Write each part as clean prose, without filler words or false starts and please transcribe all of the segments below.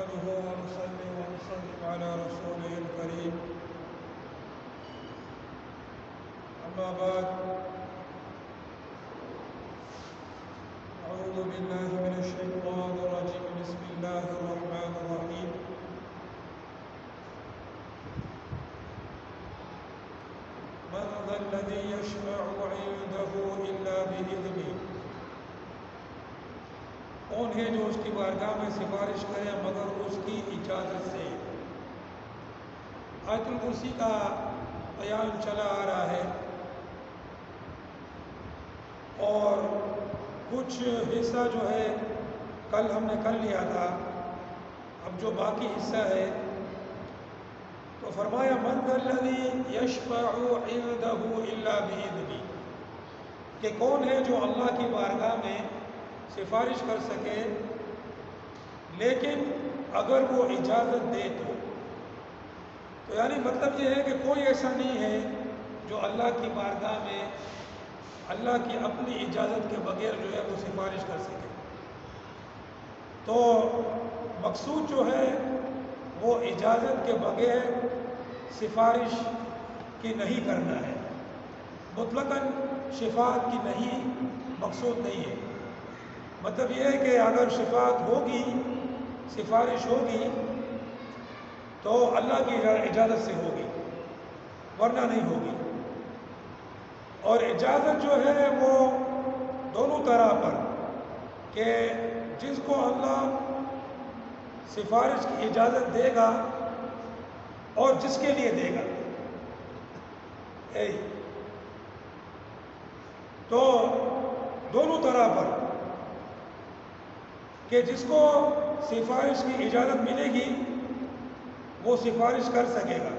نحمده ونصلي ونسلم على رسوله الكريم أما بعد أعوذ بالله من الشيطان الرجيم بسم الله الرحمن الرحيم من ذا الذي يشفع عنده إلا بإذنه کون ہے جو اس کی بارگاہ میں سفارش کرے مگر اس کی اجازت سے. آیت الکرسی کا بیان چلا آ رہا ہے اور کچھ حصہ جو ہے کل ہم نے کر لیا تھا. اب جو باقی حصہ ہے تو فرمایا من ذا الذی یشفع عنده الا باذنہ کہ کون ہے جو اللہ کی بارگاہ میں سفارش کر سکے لیکن اگر وہ اجازت دے تو یعنی مطلب یہ ہے کہ کوئی ایسا نہیں ہے جو اللہ کی بارگاہ میں اللہ کی اپنی اجازت کے بغیر جو ہے وہ سفارش کر سکے. تو مقصود جو ہے وہ اجازت کے بغیر سفارش کی نہیں کرنا ہے. مطلقاً شفاعت کی نہیں مقصود نہیں ہے. مطلب یہ ہے کہ اگر شفاعت ہوگی سفارش ہوگی تو اللہ کی اجازت سے ہوگی ورنہ نہیں ہوگی. اور اجازت جو ہے وہ دونوں طرح پر کہ جس کو اللہ سفارش کی اجازت دے گا اور جس کے لیے دے گا. تو دونوں طرح پر کہ جس کو سفارش کی اجازت ملے گی وہ سفارش کر سکے گا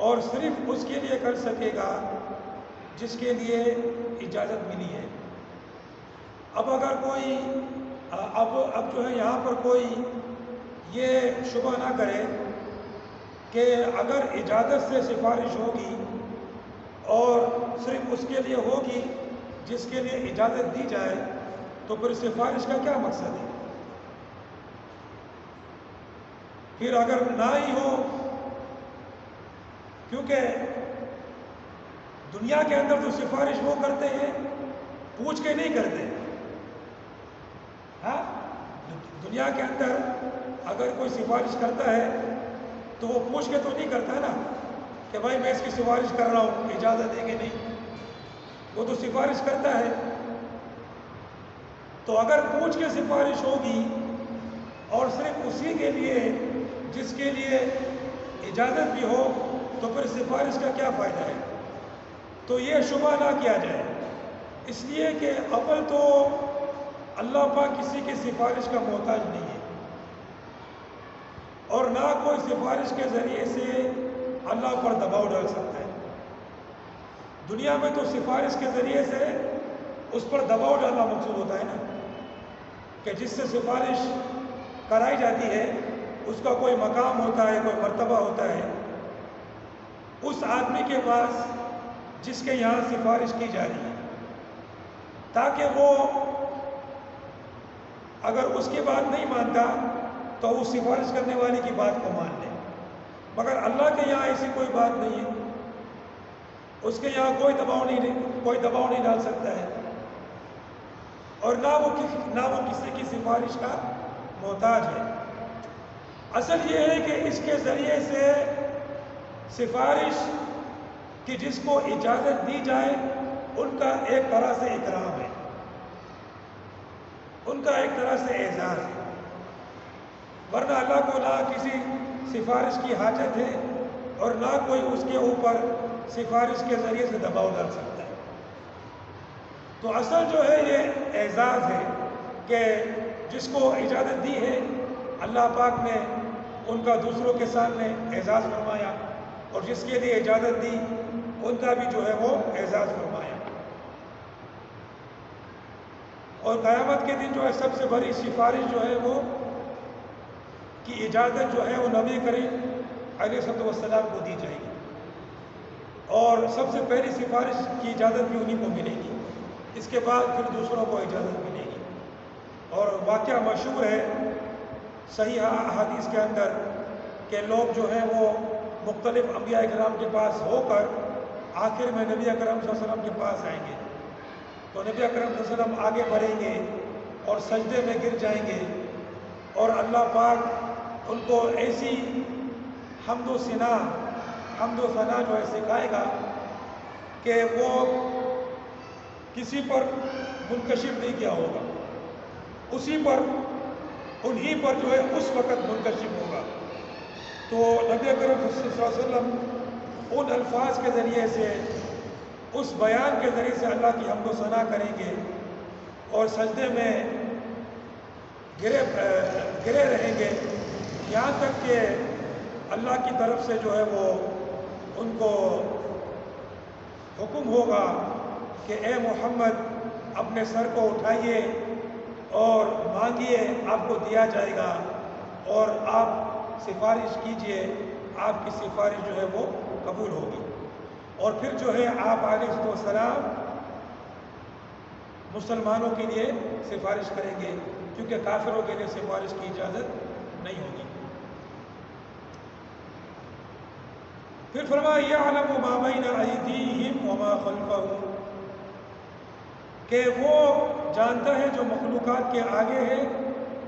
اور صرف اس کے لیے کر سکے گا جس کے لیے اجازت ملی ہے. اب اگر کوئی اب جو ہے یہاں پر کوئی یہ شبہ نہ کرے کہ اگر اجازت سے سفارش ہوگی اور صرف اس کے لیے ہوگی جس کے لیے اجازت دی جائے تو پھر سفارش کا کیا مقصد ہے. پھر اگر نہ ہی ہو کیونکہ دنیا کے اندر تو سفارش وہ کرتے ہیں پوچھ کے نہیں کرتے. ہاں دنیا کے اندر اگر کوئی سفارش کرتا ہے تو وہ پوچھ کے تو نہیں کرتا نا کہ بھائی میں اس کی سفارش کر رہا ہوں اجازت دے کہ نہیں. وہ تو سفارش کرتا ہے. تو اگر پوچھ کے سفارش ہوگی اور صرف اسی کے لیے جس کے لیے اجازت بھی ہو تو پھر سفارش کا کیا فائدہ ہے. تو یہ شبہ نہ کیا جائے اس لیے کہ اول تو اللہ پاک کسی کی سفارش کا محتاج نہیں ہے اور نہ کوئی سفارش کے ذریعے سے اللہ پر دباؤ ڈال سکتا ہے. دنیا میں تو سفارش کے ذریعے سے اس پر دباؤ ڈالنا مقصود ہوتا ہے نا کہ جس سے سفارش کرائی جاتی ہے اس کا کوئی مقام ہوتا ہے کوئی مرتبہ ہوتا ہے اس آدمی کے پاس جس کے یہاں سفارش کی جا رہی ہے تاکہ وہ اگر اس کی بات نہیں مانتا تو اس سفارش کرنے والے کی بات کو مان لے. مگر اللہ کے یہاں ایسی کوئی بات نہیں ہے. اس کے یہاں کوئی دباؤ نہیں ڈال سکتا ہے اور نہ وہ کسی کی سفارش کا محتاج ہے. اصل یہ ہے کہ اس کے ذریعے سے سفارش کی جس کو اجازت دی جائے ان کا ایک طرح سے اکرام ہے ان کا ایک طرح سے اعزاز ہے. ورنہ اللہ کو نہ کسی سفارش کی حاجت ہے اور نہ کوئی اس کے اوپر سفارش کے ذریعے سے دباؤ ڈال سکتا ہے. تو اصل جو ہے یہ اعزاز ہے کہ جس کو اجازت دی ہے اللہ پاک نے ان کا دوسروں کے سامنے اعزاز فرمایا اور جس کے لیے اجازت دی ان کا بھی جو ہے وہ اعزاز فرمایا. اور قیامت کے دن جو ہے سب سے بڑی سفارش جو ہے وہ کی اجازت جو ہے وہ نبی کریم علیہ السلام کو دی جائے گی اور سب سے پہلی سفارش کی اجازت بھی انہیں کو ملے گی. اس کے بعد پھر دوسروں کو اجازت ملے گی. اور واقعہ مشہور ہے صحیح احادیث کے اندر کہ لوگ جو ہیں وہ مختلف انبیاء کرام کے پاس ہو کر آخر میں نبی اکرم صلی اللہ علیہ وسلم کے پاس آئیں گے، تو نبی اکرم صلی اللہ علیہ وسلم آگے بڑھیں گے اور سجدے میں گر جائیں گے، اور اللہ پاک ان کو ایسی حمد و ثنا جو ہے سکھائے گا کہ وہ کسی پر منکشف نہیں کیا ہوگا، اسی پر انہی پر جو ہے اس وقت منکشف ہوگا۔ تو نبی اکرم صلی اللہ علیہ وسلم ان الفاظ کے ذریعے سے، اس بیان کے ذریعے سے اللہ کی حمد و ثنا کریں گے اور سجدے میں گرے رہیں گے، یہاں تک کہ اللہ کی طرف سے جو ہے وہ ان کو حکم ہوگا کہ اے محمد اپنے سر کو اٹھائیے اور مانگیے، آپ کو دیا جائے گا، اور آپ سفارش کیجئے، آپ کی سفارش جو ہے وہ قبول ہوگی۔ اور پھر جو ہے آپ علیہ السلام مسلمانوں کے لیے سفارش کریں گے، کیونکہ کافروں کے لیے سفارش کی اجازت نہیں ہوگی۔ پھر فرمایا یعلم ما بین ایدیہم وما خلفہم، کہ وہ جانتا ہے جو مخلوقات کے آگے ہے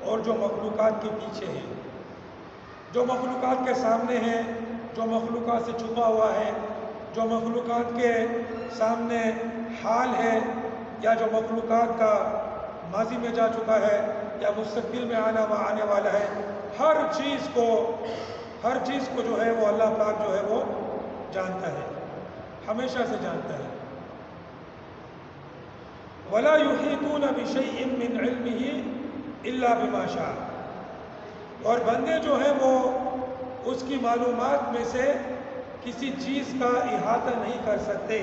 اور جو مخلوقات کے پیچھے ہے، جو مخلوقات کے سامنے ہے، جو مخلوقات سے چھپا ہوا ہے، جو مخلوقات کے سامنے حال ہے، یا جو مخلوقات کا ماضی میں جا چکا ہے یا مستقبل میں آنے والا ہے، ہر چیز کو جو ہے وہ اللہ پاک جو ہے وہ جانتا ہے، ہمیشہ سے جانتا ہے۔ وَلَا يُحِيطُونَ بِشَيْءٍ مِّنْ عِلْمِهِ إِلَّا بِمَا شَاءَ، اور بندے جو ہیں وہ اس کی معلومات میں سے کسی چیز کا احاطہ نہیں کر سکتے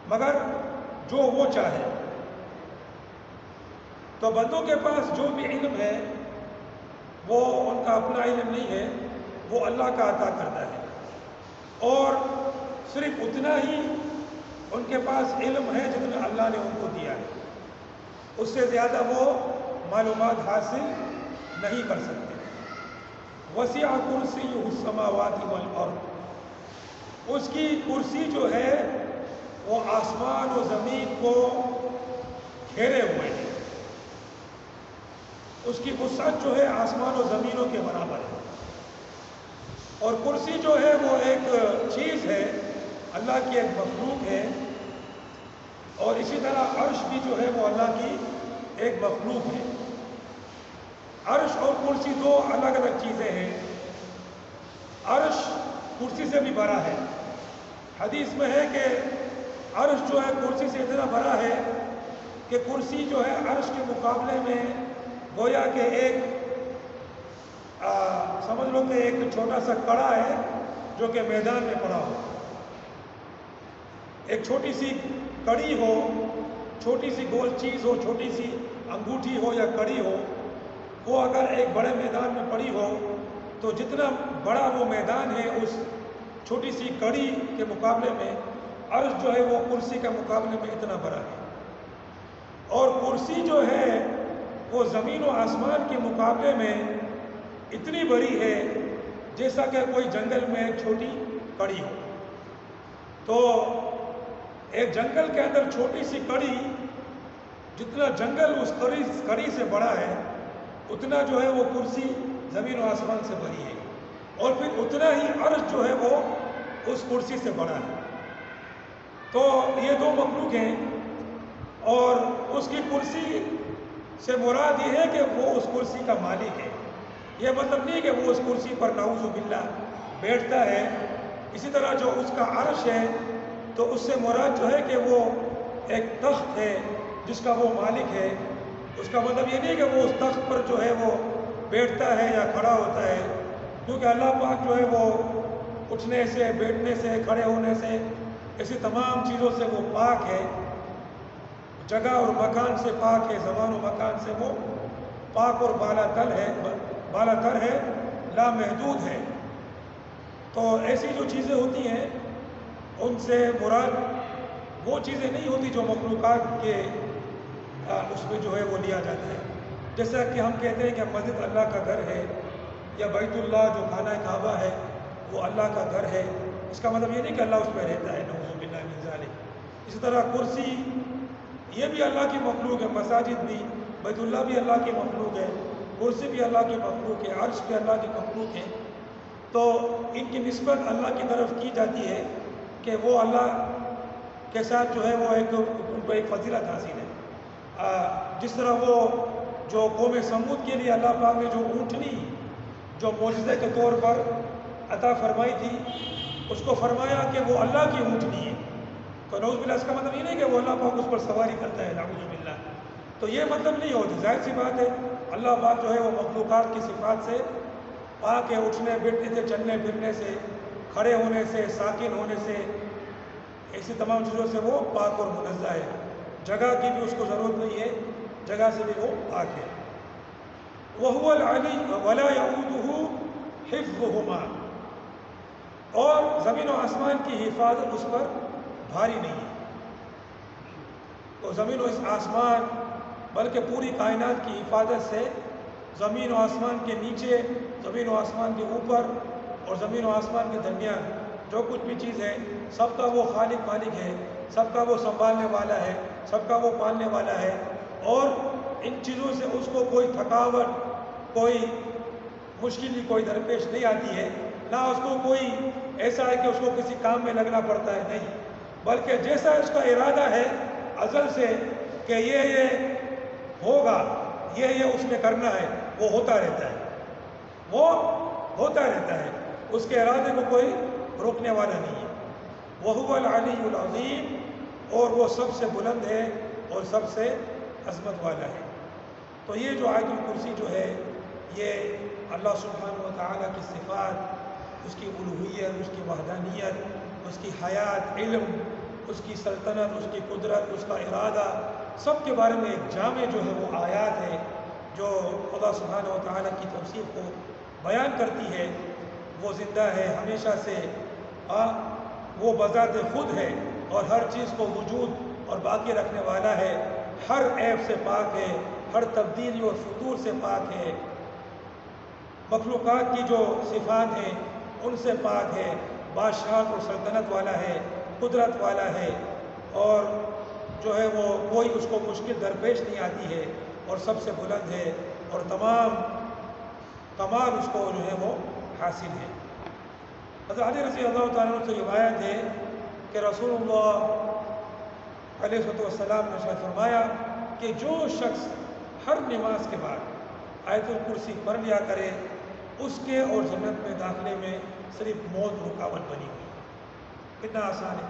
مگر جو وہ چاہے۔ تو بندوں کے پاس جو بھی علم ہے وہ ان کا اپنا علم نہیں ہے، وہ اللہ کا عطا کرتا ہے، اور صرف اتنا ہی ان کے پاس علم ہے جتنا اللہ نے ان کو دیا ہے، اس سے زیادہ وہ معلومات حاصل نہیں کر سکتے۔ وسع کرسیہ السماوات والارض، اس کی کرسی جو ہے وہ آسمان و زمین کو گھیرے ہوئے ہے، اس کی وسعت جو ہے آسمان و زمینوں کے برابر ہے، اور کرسی جو ہے وہ ایک چیز ہے، اللہ کی ایک مخلوق ہے، اور اسی طرح عرش بھی جو ہے وہ اللہ کی ایک مخلوق ہے۔ عرش اور کرسی دو الگ الگ چیزیں ہیں، عرش کرسی سے بھی بڑا ہے، حدیث میں ہے کہ عرش جو ہے کرسی سے اتنا بڑا ہے کہ کرسی جو ہے عرش کے مقابلے میں گویا کہ سمجھ لو کہ ایک چھوٹا سا کڑا ہے جو کہ میدان میں پڑا ہو، ایک چھوٹی سی کڑی ہو، چھوٹی سی گول چیز ہو، چھوٹی سی انگوٹھی ہو یا کڑی ہو، وہ اگر ایک بڑے میدان میں پڑی ہو تو جتنا بڑا وہ میدان ہے اس چھوٹی سی کڑی کے مقابلے میں عرش جو ہے وہ کرسی کے مقابلے میں اتنا بڑا ہے، اور کرسی جو ہے وہ زمین و آسمان کے مقابلے میں اتنی بڑی ہے جیسا کہ کوئی جنگل میں ایک چھوٹی کڑی ہو۔ تو ایک جنگل کے اندر چھوٹی سی کڑی، جتنا جنگل اس کڑی سے بڑا ہے اتنا جو ہے وہ کرسی زمین و آسمان سے بڑی ہے، اور پھر اتنا ہی عرش جو ہے وہ اس کرسی سے بڑا ہے۔ تو یہ دو مخلوق ہیں، اور اس کی کرسی سے مراد یہ ہے کہ وہ اس کرسی کا مالک ہے، یہ مطلب نہیں کہ وہ اس کرسی پر نعوذ باللہ بیٹھتا ہے۔ اسی طرح جو اس کا عرش ہے تو اس سے مراد جو ہے کہ وہ ایک تخت ہے جس کا وہ مالک ہے، اس کا مطلب یہ نہیں کہ وہ اس تخت پر جو ہے وہ بیٹھتا ہے یا کھڑا ہوتا ہے، کیونکہ اللہ پاک جو ہے وہ اٹھنے سے، بیٹھنے سے، کھڑے ہونے سے، ایسی تمام چیزوں سے وہ پاک ہے، جگہ اور مکان سے پاک ہے، زمان و مکان سے وہ پاک اور بالا تر ہے، لامحدود ہے۔ تو ایسی جو چیزیں ہوتی ہیں ان سے مراد وہ چیزیں نہیں ہوتی جو مخلوقات کے اس میں جو ہے وہ لیا جاتا ہے۔ جیسا کہ ہم کہتے ہیں کہ مسجد اللہ کا گھر ہے، یا بیت اللہ جو خانہ کعبہ ہے وہ اللہ کا گھر ہے، اس کا مطلب یہ نہیں کہ اللہ اس میں رہتا ہے، نعوذ باللہ من ذالک۔ اسی طرح کرسی یہ بھی اللہ کی مخلوق ہے، مساجد بھی، بیت اللہ بھی اللہ کی مخلوق ہے، کرسی بھی اللہ کی مخلوق ہے، عرش بھی اللہ کی مخلوق ہے، تو ان کی نسبت اللہ کی طرف کی جاتی ہے کہ وہ اللہ کے ساتھ جو ہے وہ ان کو ایک فضیلت حاصل ہے۔ جس طرح وہ جو قوم سمود کے لیے اللہ پاک نے جو اونٹنی جو معجزے کے طور پر عطا فرمائی تھی، اس کو فرمایا کہ وہ اللہ کی اونٹنی ہے، تو نعوذ باللہ اس کا مطلب یہ نہیں کہ وہ اللہ پاک اس پر سواری کرتا ہے، نعوذ باللہ، تو یہ مطلب نہیں ہوتی۔ ظاہر سی بات ہے اللہ پاک جو ہے وہ مخلوقات کی صفات سے پاک ہے، اٹھنے بیٹھنے سے، چلنے پھرنے سے، کھڑے ہونے سے، ساکن ہونے سے، ایسی تمام چیزوں سے وہ پاک اور منزہ ہے، جگہ کی بھی اس کو ضرورت نہیں ہے، جگہ سے بھی وہ پاک ہے۔ وَهُوَ الْعَلِيُّ وَلَا يَئُودُهُ حِفْظُهُمَا، اور زمین و آسمان کی حفاظت اس پر بھاری نہیں ہے، تو زمین و آسمان بلکہ پوری کائنات کی حفاظت سے زمین و آسمان کے نیچے، زمین و آسمان کے اوپر اور زمین و آسمان کے درمیان جو کچھ بھی چیز ہے سب کا وہ خالق مالک ہے، سب کا وہ سنبھالنے والا ہے، سب کا وہ پالنے والا ہے، اور ان چیزوں سے اس کو کوئی تھکاوٹ، کوئی مشکل کوئی درپیش نہیں آتی ہے، نہ اس کو کوئی ایسا ہے کہ اس کو کسی کام میں لگنا پڑتا ہے، نہیں، بلکہ جیسا اس کا ارادہ ہے ازل سے کہ یہ ہوگا، یہ اس نے کرنا ہے، وہ ہوتا رہتا ہے، وہ ہوتا رہتا ہے، اس کے ارادے کو کوئی روکنے والا نہیں ہے۔ وَهُوَ الْعَلِيُّ الْعَظِيمُ، اور وہ سب سے بلند ہے اور سب سے عظمت والا ہے۔ تو یہ جو آیت الکرسی جو ہے یہ اللہ سبحانہ و تعالیٰ کی صفات، اس کی الوہیت، اس کی وحدانیت، اس کی حیات، علم، اس کی سلطنت، اس کی قدرت، اس کا ارادہ، سب کے بارے میں ایک جامع جو ہے وہ آیات ہے جو خدا سبحانہ و تعالیٰ کی توصیف کو بیان کرتی ہے۔ وہ زندہ ہے ہمیشہ سے، وہ بذات خود ہے اور ہر چیز کو وجود اور باقی رکھنے والا ہے، ہر عیب سے پاک ہے، ہر تبدیلی اور فتور سے پاک ہے، مخلوقات کی جو صفات ہیں ان سے پاک ہے، بادشاہت اور سلطنت والا ہے، قدرت والا ہے، اور جو ہے وہ کوئی اس کو مشکل درپیش نہیں آتی ہے، اور سب سے بلند ہے، اور تمام کمال اس کو جو ہے وہ حاصل ہے۔ حضرت علی رضی اللہ تعالیٰ عنہ سے روایت ہے کہ رسول اللہ علیہ السلام نے ارشاد فرمایا کہ جو شخص ہر نماز کے بعد آیت الکرسی پڑھ لیا کرے، اس کے اور جنت میں داخلے میں صرف موت رکاوٹ بنی ہوئی۔ کتنا آسان ہے،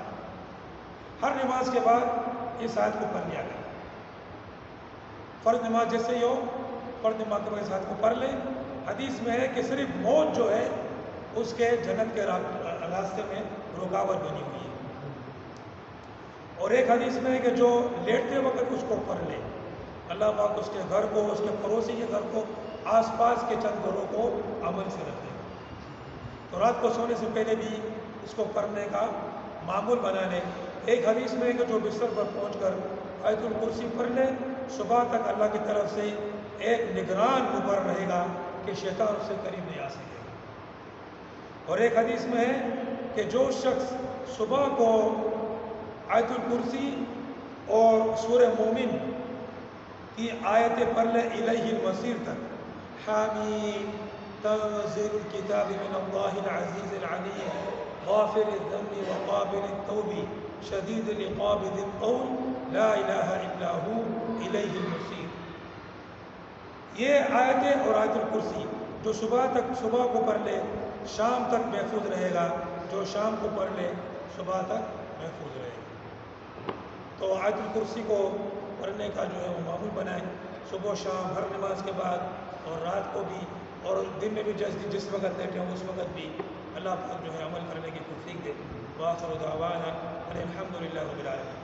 ہر نماز کے بعد اس آیت کو پڑھ لیا کرے، فرض نماز جیسے ہی ہو، فرض نماز کے بعد اس آیت کو پڑھ لیں، حدیث میں ہے کہ صرف موت جو ہے اس کے جنت کے راستے میں رکاوٹ بنی ہوئی ہے۔ اور ایک حدیث میں ہے کہ جو لیٹتے وقت اس کو پڑھ لے، اللہ پاک اس کے گھر کو، اس کے پڑوسی کے گھر کو، آس پاس کے چند گھروں کو امن سے رکھے، تو رات کو سونے سے پہلے بھی اس کو پڑھنے کا معمول بنا لے۔ ایک حدیث میں ہے کہ جو بستر پر پہنچ کر آیت الکرسی پڑھ لے، صبح تک اللہ کی طرف سے ایک نگران مقرر رہے گا کہ شیطان اس سے قریب نہیں آ سکے گا۔ اور ایک حدیث میں ہے کہ جو شخص صبح کو آیت الکرسی اور سورہ مومن کی آیتیں پڑھ لے الیہ المصیر تک، حامیم تنزیل الکتاب من اللہ العزیز العلیم غافر الذنب وقابل التوب شدید العقاب ذی الطول لا الہ الا ہو الیہ المصیر۔ یہ آیتیں اور آیت الکرسی جو صبح کو پڑھ لے شام تک محفوظ رہے گا، جو شام کو پڑھ لے صبح تک محفوظ رہے گا۔ تو آیت الکرسی کو پڑھنے کا جو ہے وہ معمول بنائیں، صبح و شام، ہر نماز کے بعد، اور رات کو بھی، اور دن میں بھی جس وقت لیٹے ہوں اس وقت بھی اللہ پاک جو ہے عمل کرنے کی توفیق دے۔ وآخر دعوانا الحمد للہ رب العالمین۔